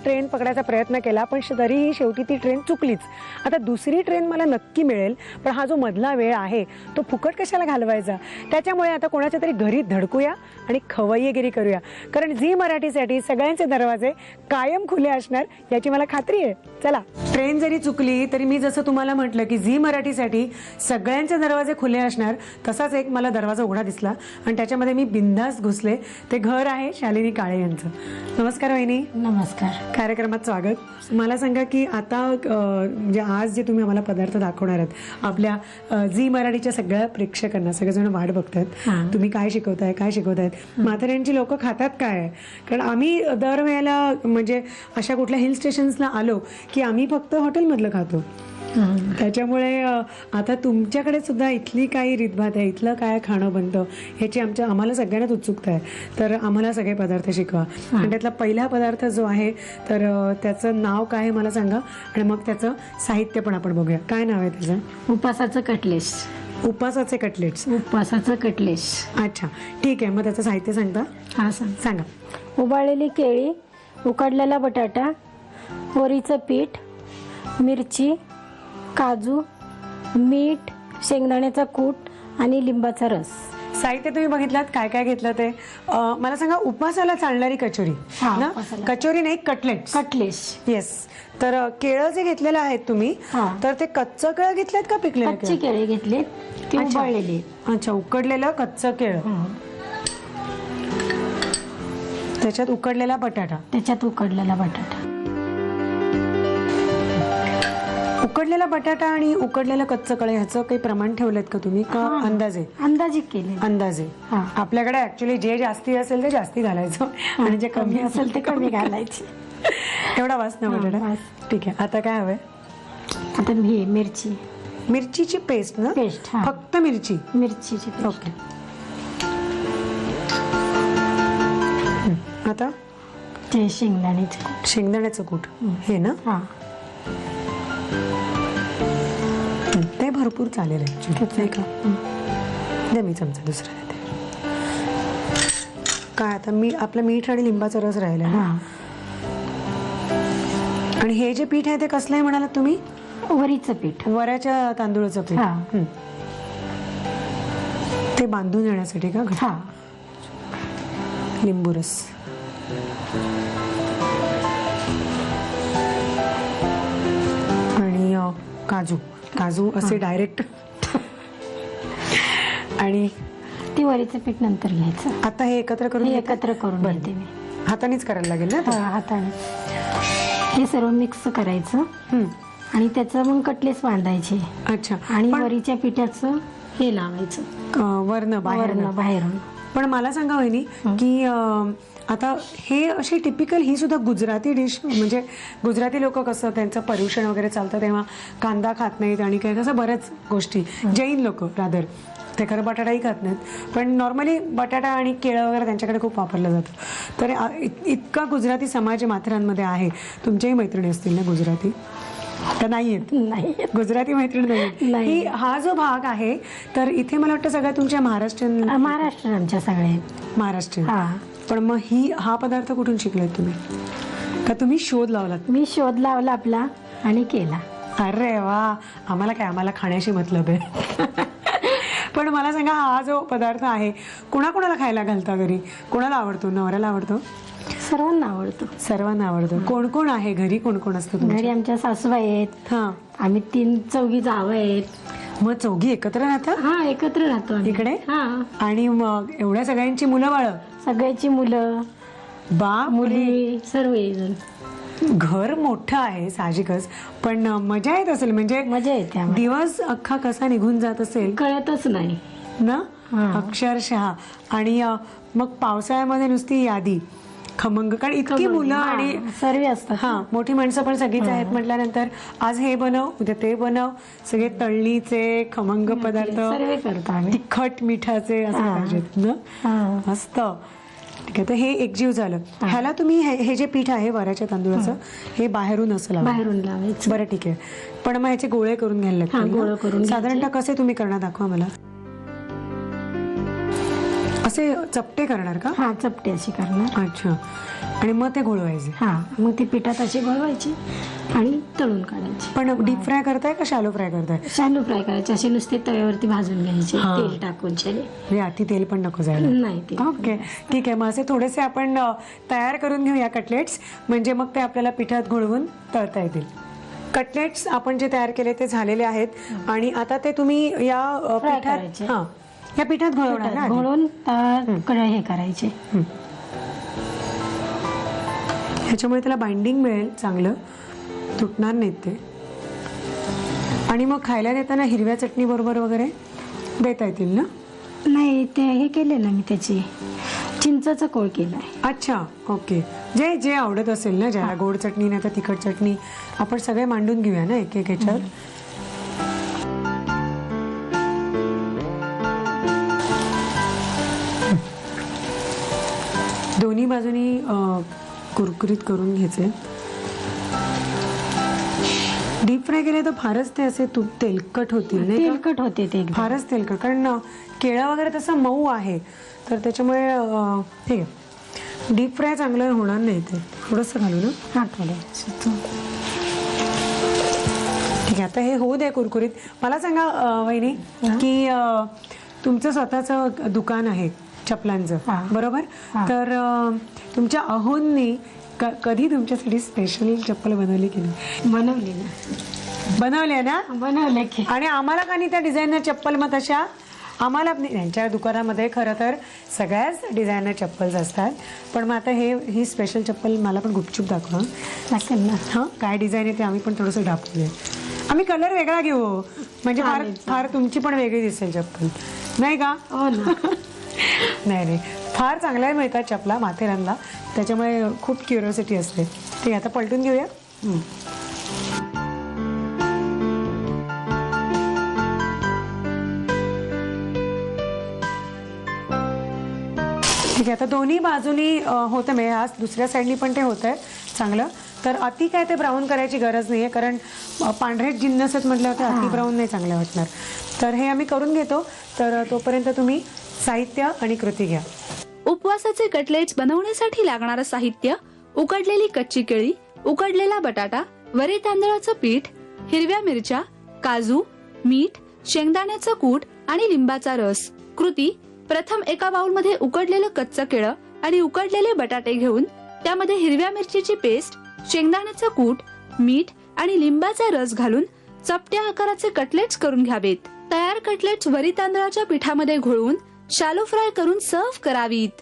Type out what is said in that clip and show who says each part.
Speaker 1: Train पकडायचा प्रयत्न केला, पण तरीही शेवटी ती ट्रेन चुकलीच. आता दुसरी ट्रेन मला नक्की मिळेल, पण हा जो मधला वेळ आहे तो फुकट कशाला घालवायचा. त्याच्यामुळे आता कोणाच्या तरी घरी धडकूया आणि खवय्येगिरी करूया, कारण झी मराठीसाठी सगळ्यांचे दरवाजे कायम खुले असणार याची मला खात्री आहे. चला, ट्रेन जरी चुकली तरी मी जसं तुम्हाला म्हटलं की झी मराठीसाठी सगळ्यांचे दरवाजे खुले असणार, तसाच एक मला दरवाजा उघडा दिसला आणि त्याच्यामध्ये मी बिंदास घुसले. ते घर आहे शालिनी काळे यांचं. नमस्कार वहिनी.
Speaker 2: नमस्कार.
Speaker 1: कार्यक्रमात स्वागत. मला सांगा की आता म्हणजे आज जे तुम्ही आम्हाला पदार्थ दाखवणार आहात, आपल्या झी मराठीच्या सगळ्या प्रेक्षकांना सगळेजण वाट बघतात तुम्ही काय शिकवतायत. म्हाताऱ्यांची लोक खातात काय, कारण आम्ही दरवेळेला म्हणजे अशा कुठल्या हिल स्टेशन्सला आलो की आम्ही फक्त हॉटेलमधलं खातो. त्याच्यामुळे आता तुमच्याकडे सुद्धा इथली काही रीतभात आहे, इथलं काय खाणं बनतं ह्याची आम्हाला सगळ्यांनाच उत्सुकता आहे. तर आम्हाला सगळे पदार्थ शिकवा. आणि त्यातला पहिला पदार्थ जो आहे तर त्याचं नाव काय आहे मला सांगा, आणि मग त्याचं साहित्य पण आपण बघूया. काय नाव आहे त्याचं?
Speaker 2: उपासाचं कटलेस.
Speaker 1: उपासाचे कटलेट्स.
Speaker 2: उपासाचं कटलेस.
Speaker 1: अच्छा, ठीक आहे. मग त्याचं साहित्य सांगता?
Speaker 2: हा सांगा. उबाळलेली केळी, उकडलेला बटाटा, वरीचं पीठ, मिरची, काजू, मीठ, शेंगदाण्याचा कूट आणि लिंबाचा रस.
Speaker 1: साहित्य तुम्ही बघितलात काय काय घेतलं ते. मला सांगा, उपासाला चालणारी कचोरी ना? कचोरी नाही, कटलेट्स.
Speaker 2: कटलेस.
Speaker 1: येस. तर केळं जे घेतलेलं आहेत तुम्ही, तर ते कच्चं केळं घेतलेत का पिकलेलं?
Speaker 2: कच्ची केळी घेतली, ती उबाळलेली.
Speaker 1: अच्छा, उकडलेलं कच्चं केळं, त्याच्यात उकडलेला बटाटा. उकडलेला बटाटा आणि उकडलेलं कच्चं केळं ह्याचं काही प्रमाण ठेवलेत का तुम्ही, का अंदाजे
Speaker 2: केले?
Speaker 1: अंदाजे. आपल्याकडे ऍक्च्युली जे जास्ती असेल ते जास्ती घालायचं आणि जे कमी असेल ते कमी
Speaker 2: घालायचे.
Speaker 1: एवढा वास ना बटाटा. ठीक आहे. आता काय हवंय?
Speaker 2: आता मिरचीची
Speaker 1: पेस्ट ना?
Speaker 2: पेस्ट.
Speaker 1: फक्त मिरचीची पेस्ट. ओके. आता
Speaker 2: ते शेंगदाण्याचं
Speaker 1: कूट हे ना? ते भरपूर चालेल ऍक्च्युली का? द्या मी चमचा दुसरा देते. काय आता आपलं मीठ आणि लिंबाचा रस राहिला ना? आणि हे जे पीठ आहे ते कसलं आहे म्हणालात तुम्ही?
Speaker 2: वरीचं पीठ.
Speaker 1: वऱ्याच्या तांदूळाचं पीठ. ते बांधून येण्यासाठी का? लिंबू रस. आणि काजू असे डायरेक्ट. आणि
Speaker 2: ती वरीचं पीठ नंतर घ्यायचं.
Speaker 1: आता हे एकत्र करून
Speaker 2: घेते मी.
Speaker 1: हातानेच करायला लागेल ना?
Speaker 2: हाताने हे सर्व मिक्स करायचं आणि त्याचं मग कटलेस बांधायचे.
Speaker 1: अच्छा.
Speaker 2: आणि वरीच्या पिठाचं हे लावायचं
Speaker 1: वरनं
Speaker 2: बाहेरून.
Speaker 1: पण मला सांगा वहिनी की आता हे अशी टिपिकल ही सुद्धा गुजराती डिश, म्हणजे गुजराती लोक कसं त्यांचं पर्युषण वगैरे चालतं तेव्हा कांदा खात नाहीत आणि काही कसं बऱ्याच गोष्टी. जैन लोक रादर ते खरं बटाटाही खात नाहीत, पण नॉर्मली बटाटा आणि केळं वगैरे त्यांच्याकडे खूप वापरलं जातं. तर इतका गुजराती समाज माथेरानमध्ये आहे. तुमच्याही मैत्रिणी असतील ना गुजराती? तर नाही. गुजराती मैत्रीण नाही. हा जो भाग आहे तर इथे मला वाटतं सगळ्या तुमच्या
Speaker 2: महाराष्ट्रांच्या सगळ्या
Speaker 1: महाराष्ट्रीयन. पण मग हा पदार्थ कुठून शिकलाय तुम्ही, का तुम्ही शोध लावलात?
Speaker 2: मी शोध लावला आपला आणि केला.
Speaker 1: अरे वा, आम्हाला खाण्याशी मतलब आहे. पण मला सांगा, हा जो पदार्थ आहे कोणाकोणाला खायला घालता घरी? कोणाला आवडतो? नवऱ्याला आवडतो? सर्वांना आवडतो. कोण कोण आहे घरी? कोण कोण असतं
Speaker 2: घरी? आमच्या सासूबाई आहेत. आम्ही 3-4 जावं आहेत.
Speaker 1: मग चौघी एकत्र राहतात?
Speaker 2: एकत्र राहतो
Speaker 1: इकडे. आणि मग एवढ्या सगळ्यांची मुलं बाळ?
Speaker 2: सगळ्याची मुलं, मुली, सर्व.
Speaker 1: घर मोठं आहे साहजिकच, पण मजा येत असेल. म्हणजे
Speaker 2: मजा येते.
Speaker 1: दिवस अख्खा कसा निघून जात असेल
Speaker 2: कळतच नाही
Speaker 1: ना, अक्षरशः. आणि मग पावसाळ्यामध्ये नुसती यादी खमंग, कारण इतकी मुलं आणि
Speaker 2: सर्व असतात.
Speaker 1: मोठी माणसं पण सगळीच आहेत म्हटल्यानंतर आज हे बनव, उद्या ते बनव, सगळे तळणीचे खमंग पदार्थ, तिखट मिठाचे असं पाहिजेत ना. मस्त. ठीक आहे. तर हे एकजीव झालं. ह्याला तुम्ही हे जे पीठ आहे वऱ्याच्या तांदूळाचं हे बाहेरून असं
Speaker 2: बाहेरून लावायचं.
Speaker 1: बरं, ठीक आहे. पण मग ह्याचे गोळे करून घ्यायला लागतात.
Speaker 2: गोळे करून
Speaker 1: साधारणतः कसे तुम्ही करणार दाखवा मला. असे चपटे करणार का?
Speaker 2: हा, चपटे असे करणार.
Speaker 1: अच्छा. आणि मग ते घोळवायचे.
Speaker 2: हा, मग ती पिठात अशी घोळवायची आणि तळून काढायची.
Speaker 1: पण डीप फ्राय करताय का शॅलो फ्राय करताय?
Speaker 2: शॅलो फ्राय करायचे, असे नुसते तव्यावरती भाजून घ्यायचे
Speaker 1: हा.
Speaker 2: तेल टाकून. शाले
Speaker 1: म्हणजे अति तेल पण नको जायला.
Speaker 2: नाही ते.
Speaker 1: ओके, ठीक आहे. मग असे थोडेसे आपण तयार करून घेऊया कटलेट्स, म्हणजे मग ते आपल्याला पिठात घोळवून तळता येतील. कटलेट्स आपण जे तयार केले ते झालेले आहेत आणि आता ते तुम्ही या
Speaker 2: Fry
Speaker 1: पिठात
Speaker 2: करायचे.
Speaker 1: या पिठात घोळवणार ना आधी?
Speaker 2: घोळून हे करायचे.
Speaker 1: ह्याच्यामुळे त्याला बाइंडिंग मिळेल, चांगलं तुटणार नाहीत ते. आणि मग खायला देताना हिरव्या चटणी बरोबर वगैरे देता येतील ना?
Speaker 2: नाही, ते हे केले ना मी, त्याची चिंचाचा कोळ केलाय.
Speaker 1: अच्छा, ओके. जे जे आवडत असेल ना, ज्याला गोड चटणी नाही तर तिखट चटणी, आपण सगळे मांडून घेऊया ना एक एक ह्याच्यावर. दोन्ही बाजूनी कुरकुरीत करून घ्यायचे. डीप फ्राय केले तर फारच ते असे तेलकट होतील नाही का?
Speaker 2: तेलकट होते ते एकदम.
Speaker 1: फारच तेलकट, कारण केळं वगैरे तसं मऊ आहे, तर त्याच्यामुळे ठीक आहे. डीप फ्राय चांगलं होणार नाही ते. थोडंसं घालू ना?
Speaker 2: हा, थोडे.
Speaker 1: ठीक आहे. आता हे होऊ दे कुरकुरीत. मला सांगा वहिनी, की तुमचं स्वतःचं दुकान आहे चपलांचं, बरोबर? तर तुमच्या अहोंनी कधी तुमच्यासाठी स्पेशल चप्पल बनवली की नाही?
Speaker 2: बनवले ना.
Speaker 1: बनवले ना?
Speaker 2: बनवले की.
Speaker 1: आणि आम्हाला का नाही त्या डिझायनर चप्पल मग तशा? आम्हाला यांच्या दुकानामध्ये खरं तर सगळ्याच डिझायनर चप्पल्स असतात, पण मग आता ही स्पेशल चप्पल मला पण गुपचूप दाखवा.
Speaker 2: दाखवेल ना.
Speaker 1: हां, काय डिझाईन आहे ते आम्ही पण थोडंसं दाखवूया. आम्ही कलर वेगळा घेऊ, म्हणजे फार फार तुमची पण वेगळी दिसेल चप्पल, नाही का?
Speaker 2: हो ना.
Speaker 1: नाही, फार चांगल्या मिळतात चपला माथेरानला, त्याच्यामुळे खूप क्युरिओसिटी असते. ठीक आहे, आता पलटून घेऊया. ठीक आहे, आता दोन्ही बाजूनी होतं, म्हणजे आज दुसऱ्या साईडनी पण ते होत आहे चांगलं. तर अति काय ते ब्राऊन करायची गरज नाही आहे, कारण पांढरे जिन्नस आहेत म्हटल्यावर ते अति ब्राऊन नाही चांगलं वाटणार. तर हे आम्ही करून घेतो. तर तोपर्यंत तुम्ही साहित्य आणि कृती घ्या.
Speaker 3: उपवासाचे कटलेट्स बनवण्यासाठी लागणारं साहित्य: उकडलेली कच्ची केळी, उकडलेला बटाटा, वरी तांदळाचं पीठ, हिरव्या मिरच्या, काजू, मीठ, शेंगदाण्याचं कूट आणि लिंबाचा रस. कृती: प्रथम एका बाउलमध्ये उकडलेलं कच्चं केळं आणि उकडलेले बटाटे घेऊन त्यामध्ये हिरव्या मिरचीची पेस्ट, शेंगदाण्याचं कूट, मीठ आणि लिंबाचा रस घालून चपट्या आकाराचे कटलेट्स करून घ्यावेत. तयार कटलेट्स वरी तांदळाच्या पिठामध्ये घोळवून शॅलो फ्राय करून सर्व्ह करावीत.